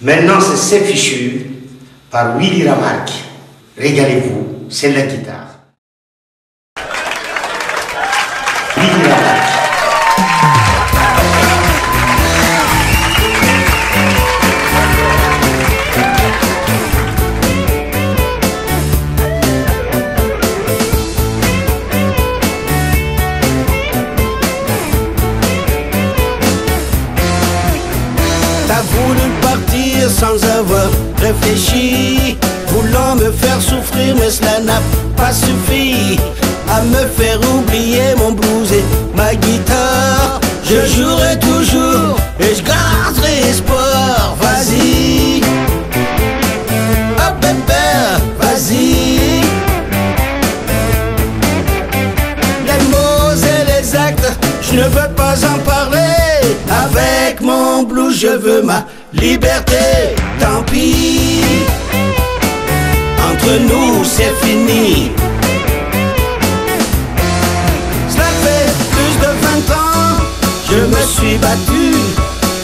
Maintenant, c'est fichu par Willy Ramarque. Régalez-vous, c'est la guitare. Willy Ramarque. T'as voulu partir sans avoir réfléchi, voulant me faire souffrir, mais cela n'a pas suffi à me faire oublier mon blues et ma guitare. Je jouerai toujours et je garderai espoir. Vas-y, oh bébé, vas-y. Les mots et les actes, je ne veux pas en parler. Avec mon blues, je veux ma liberté. Tant pis, entre nous c'est fini. Cela fait plus de 20 ans, je me suis battu.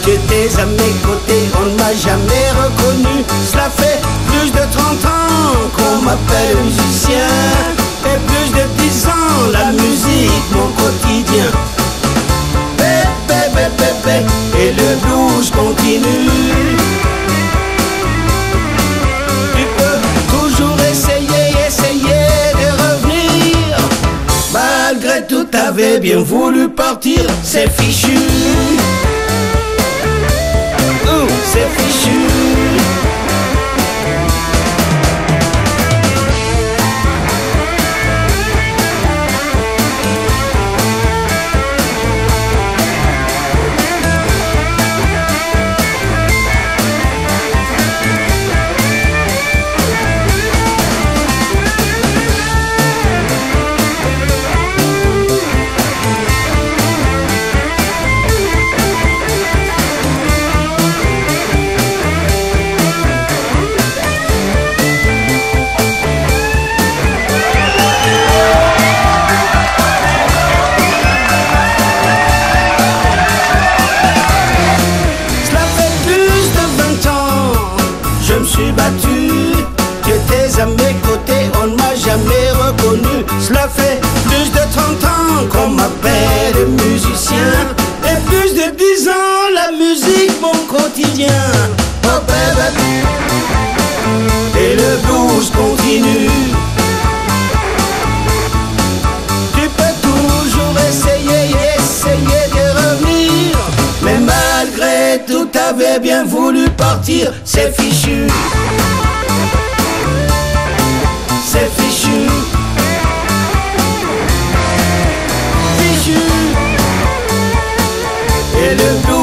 Tu étais à mes côtés, on ne m'a jamais reconnu. Cela fait plus de 30 ans qu'on m'appelle musicien. Et plus de 10 ans, la musique, mon quotidien. Et le blues continue. Tu peux toujours essayer de revenir. Malgré tout, t'avais bien voulu partir. C'est fichu. C'est fichu. Battu, tu étais à mes côtés, on ne m'a jamais reconnu. Cela fait plus de 30 ans qu'on m'appelle musicien. Et plus de 10 ans, la musique, mon quotidien. Oh baby, et le blues continue. Tu peux toujours essayer de revenir. Mais malgré tout, t'avais bien voulu partir. C'est fichu. C'est fichu. Fichu. Et le blues